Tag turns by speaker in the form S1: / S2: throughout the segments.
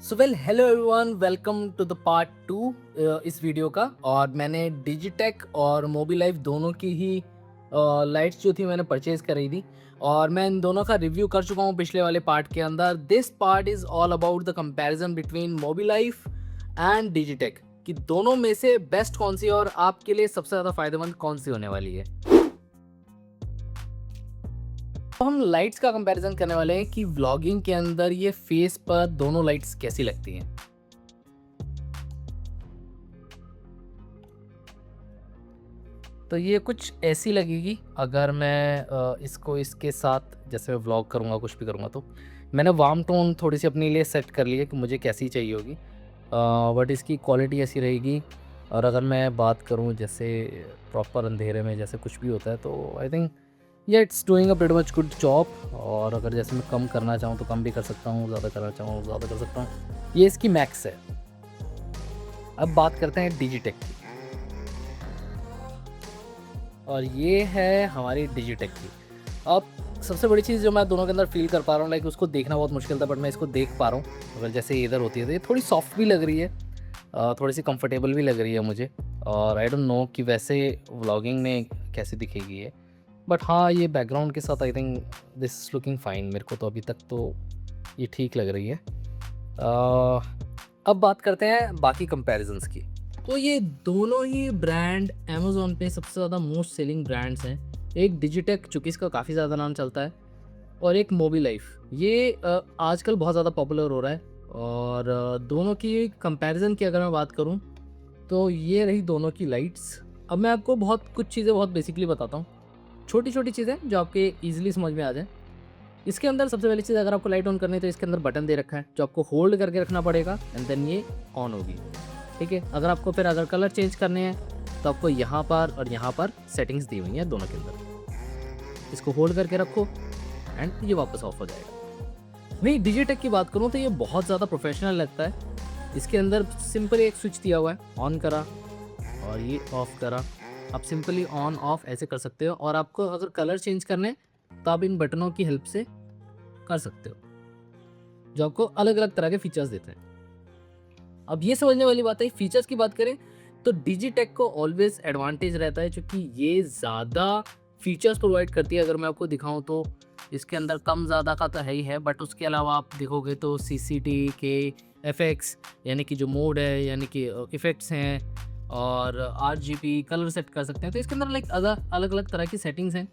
S1: So well hello everyone, welcome to the part 2 इस video का। और मैंने डिजिटेक और मोबीलाइफ दोनों की ही लाइट्स जो थी मैंने परचेज करी थी, और मैं इन दोनों का रिव्यू कर चुका हूँ पिछले वाले पार्ट के अंदर। This part is all about the comparison between Mobilife and Digitech कि दोनों में से बेस्ट कौन सी है और आपके लिए सबसे ज़्यादा फायदेमंद कौन सी होने वाली है। तो हम लाइट्स का कंपैरिजन करने वाले हैं कि व्लॉगिंग के अंदर ये फेस पर दोनों लाइट्स कैसी लगती हैं। तो ये कुछ ऐसी लगेगी अगर मैं इसको इसके साथ जैसे मैं व्लॉग करूँगा कुछ भी करूँगा तो मैंने वार्म टोन थोड़ी सी अपने लिए सेट कर ली है कि मुझे कैसी चाहिए होगी, बट इसकी क्वालिटी ऐसी रहेगी। और अगर मैं बात करूँ जैसे प्रॉपर अंधेरे में जैसे कुछ भी होता है तो आई थिंक ये it's doing a pretty much good job. और अगर जैसे मैं कम करना चाहूँ तो कम भी कर सकता हूँ, ज़्यादा करना चाहूँ ज़्यादा कर सकता हूँ। ये इसकी मैक्स है। अब बात करते हैं डिजिटेक की, और ये है हमारी डिजिटेक की। अब सबसे बड़ी चीज़ जो मैं दोनों के अंदर फ़ील कर पा रहा हूँ, लाइक उसको देखना बहुत मुश्किल था बट मैं इसको देख पा रहा हूँ। अगर जैसे इधर होती है तो ये थोड़ी सॉफ्ट भी लग रही है, थोड़ी सी कंफर्टेबल भी लग रही है मुझे। और आई डोंट नो कि वैसे व्लॉगिंग में कैसे दिखेगी ये, बट हाँ ये बैकग्राउंड के साथ I think this is looking fine. मेरे को तो अभी तक तो ये ठीक लग रही है। अब बात करते हैं बाकी कंपैरिजंस की। तो ये दोनों ही ब्रांड अमेज़न पे सबसे ज़्यादा मोस्ट सेलिंग ब्रांड्स हैं। एक डिजिटेक चूँकि इसका काफ़ी ज़्यादा नाम चलता है, और एक मोबीलाइफ। ये आजकल बहुत ज़्यादा पॉपुलर हो रहा है। और दोनों की कंपैरिजन की अगर मैं बात करूँ तो ये रही दोनों की लाइट्स। अब मैं आपको बहुत कुछ चीज़ें बहुत बेसिकली बताता हूँ, छोटी-छोटी चीज़ें जो आपके ईज़िली समझ में आ जाएँ। इसके अंदर सबसे पहली चीज़, अगर आपको लाइट ऑन करनी है तो इसके अंदर बटन दे रखा है जो आपको होल्ड करके रखना पड़ेगा एंड देन ये ऑन होगी। ठीक है, अगर आपको फिर अगर कलर चेंज करने हैं तो आपको यहाँ पर और यहाँ पर सेटिंग्स दी हुई हैं दोनों के अंदर। इसको होल्ड करके रखो एंड ये वापस ऑफ हो जाएगा। वहीं डिजिटेक की बात करूँ तो ये बहुत ज़्यादा प्रोफेशनल लगता है। इसके अंदर सिंपल एक स्विच दिया हुआ है, ऑन करा और ये ऑफ करा। आप सिंपली ऑन ऑफ ऐसे कर सकते हो, और आपको अगर कलर चेंज करने हैं तो आप इन बटनों की हेल्प से कर सकते हो, जो आपको अलग अलग तरह के फीचर्स देते हैं। अब ये समझने वाली बात है, फीचर्स की बात करें तो डिजिटेक को ऑलवेज एडवांटेज रहता है क्योंकि ये ज़्यादा फीचर्स प्रोवाइड करती है। अगर मैं आपको दिखाऊं तो इसके अंदर कम ज़्यादा का तो है ही है, बट उसके अलावा आप देखोगे तो CCT के एफएक्स यानी कि जो मोड है यानी कि इफ़ेक्ट्स हैं, और RGB कलर सेट कर सकते हैं। तो इसके अंदर लाइक अलग अलग तरह की सेटिंग्स हैं।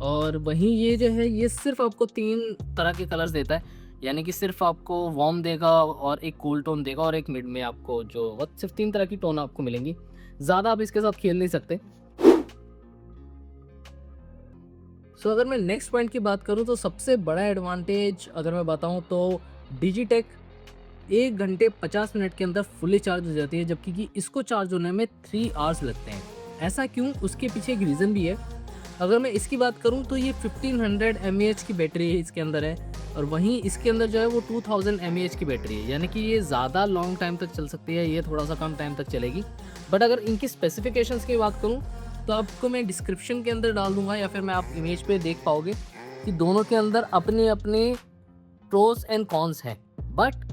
S1: और वहीं ये जो है ये सिर्फ आपको 3 तरह के कलर्स देता है, यानी कि सिर्फ आपको वार्म देगा और एक कूल टोन देगा और एक मिड में आपको जो बस सिर्फ 3 तरह की टोन आपको मिलेंगी। ज़्यादा आप इसके साथ खेल नहीं सकते। सो अगर मैं नेक्स्ट पॉइंट की बात करूँ तो सबसे बड़ा एडवांटेज अगर मैं बताऊँ तो डिजिटेक 1 घंटे 50 मिनट के अंदर फुली चार्ज हो जाती है, जबकि कि इसको चार्ज होने में 3 आवर्स लगते हैं। ऐसा क्यों, उसके पीछे एक रीज़न भी है। अगर मैं इसकी बात करूँ तो ये 1500 mAh की बैटरी है इसके अंदर है, और वहीं इसके अंदर जो है वो 2000 mAh की बैटरी है, यानी कि ये ज़्यादा लॉन्ग टाइम तक चल सकती है, ये थोड़ा सा कम टाइम तक चलेगी। बट अगर इनकी स्पेसिफिकेशंस की बात करूँ तो आपको मैं डिस्क्रिप्शन के अंदर डाल दूंगा, या फिर मैं आप इमेज पे देख पाओगे कि दोनों के अंदर अपने अपने प्रोस एंड कॉन्स हैं। बट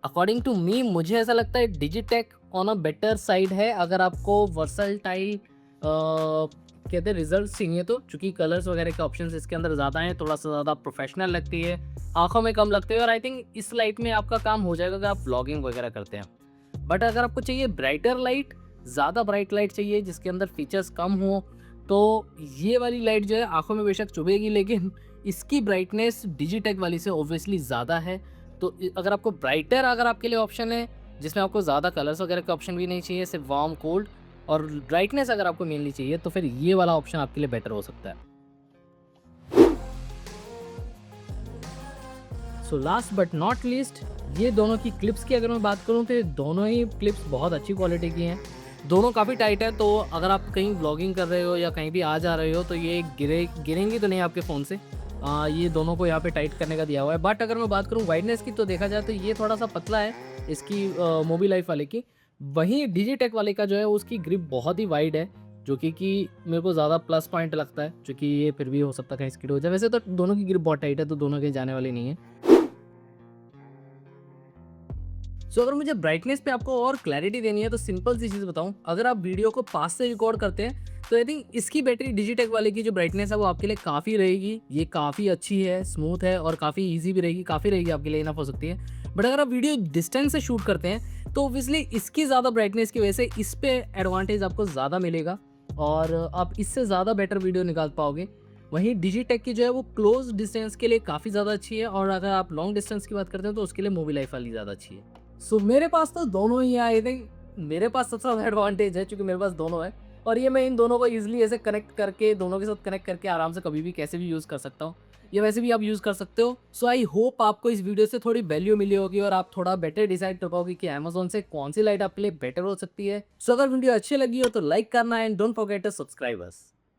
S1: अकॉर्डिंग टू मी मुझे ऐसा लगता है Digitek on a better side है अगर आपको वर्सटाइल कहते हैं रिजल्ट चाहिए तो, चूँकि कलर्स वगैरह के ऑप्शंस इसके अंदर ज़्यादा हैं, थोड़ा सा ज़्यादा प्रोफेशनल लगती है, आंखों में कम लगते हैं, और आई थिंक इस लाइट में आपका काम हो जाएगा अगर आप व्लॉगिंग वगैरह करते हैं। बट अगर आपको चाहिए ब्राइटर लाइट, ज़्यादा ब्राइट लाइट चाहिए जिसके अंदर फीचर्स कम हो, तो ये वाली लाइट जो है आंखों में बेशक चुभेगी, लेकिन इसकी ब्राइटनेस डिजिटेक वाली से ऑब्वियसली ज़्यादा है। तो अगर आपको ब्राइटर अगर आपके लिए ऑप्शन है जिसमें आपको ज़्यादा कलर्स वगैरह के ऑप्शन भी नहीं चाहिए, सिर्फ वार्म कोल्ड और ब्राइटनेस अगर आपको मेनली चाहिए, तो फिर ये वाला ऑप्शन आपके लिए बेटर हो सकता है। So last but not least, ये दोनों की क्लिप्स की अगर मैं बात करूँ तो ये दोनों ही क्लिप्स बहुत अच्छी क्वालिटी की हैं। दोनों काफ़ी टाइट है, तो अगर आप कहीं व्लॉगिंग कर रहे हो या कहीं भी आ जा रहे हो तो ये गिरेंगी तो नहीं आपके फ़ोन से। ये दोनों को यहाँ पे टाइट करने का दिया हुआ है। बट अगर मैं बात करूँ वाइडनेस की तो देखा जाए तो ये थोड़ा सा पतला है इसकी मोबीलाइफ वाले की। वहीं डिजिटेक वाले का जो है उसकी ग्रिप बहुत ही वाइड है, जो कि मेरे को ज़्यादा प्लस पॉइंट लगता है, क्योंकि ये फिर भी हो सकता है कहीं स्किड हो जाए। वैसे तो दोनों की ग्रिप बहुत टाइट है तो दोनों कहीं जाने वाली नहीं है। सो अगर मुझे ब्राइटनेस पे आपको और क्लैरिटी देनी है तो सिंपल सी चीज़ बताऊँ, अगर आप वीडियो को पास से रिकॉर्ड करते हैं तो आई थिंक इसकी बैटरी डिजिटेक वाले की जो ब्राइटनेस है वो आपके लिए काफ़ी रहेगी। ये काफ़ी अच्छी है, स्मूथ है और काफ़ी ईजी भी रहेगी, काफ़ी रहेगी आपके लिए, इनफ हो सकती है। बट अगर आप वीडियो डिस्टेंस से शूट करते हैं तो ऑब्वियसली इसकी ज़्यादा ब्राइटनेस की वजह से इस पे एडवांटेज आपको ज़्यादा मिलेगा और आप इससे ज़्यादा बेटर वीडियो निकाल पाओगे। वहीं डिजिटेक की जो है वो क्लोज डिस्टेंस के लिए काफ़ी ज़्यादा अच्छी है और अगर आप लॉन्ग डिस्टेंस की बात करते हैं तो उसके लिए मूवी लाइफ वाली ज़्यादा अच्छी है। सो मेरे पास तो दोनों ही है आई थिंक। मेरे पास सबसे ज़्यादा एडवांटेज है क्योंकि मेरे पास दोनों है और ये मैं इन दोनों को ईजिली ऐसे कनेक्ट करके दोनों के साथ कनेक्ट करके आराम से कभी भी कैसे भी यूज़ कर सकता हूँ, या वैसे भी आप यूज़ कर सकते हो। सो आई होप आपको इस वीडियो से थोड़ी वैल्यू मिली होगी और आप थोड़ा बेटर डिसाइड कर पाओगे कि अमेजोन से कौन सी लाइट आपके लिए बेटर हो सकती है। सो अगर वीडियो अच्छी लगी हो तो लाइक करना and don't forget to subscribe us.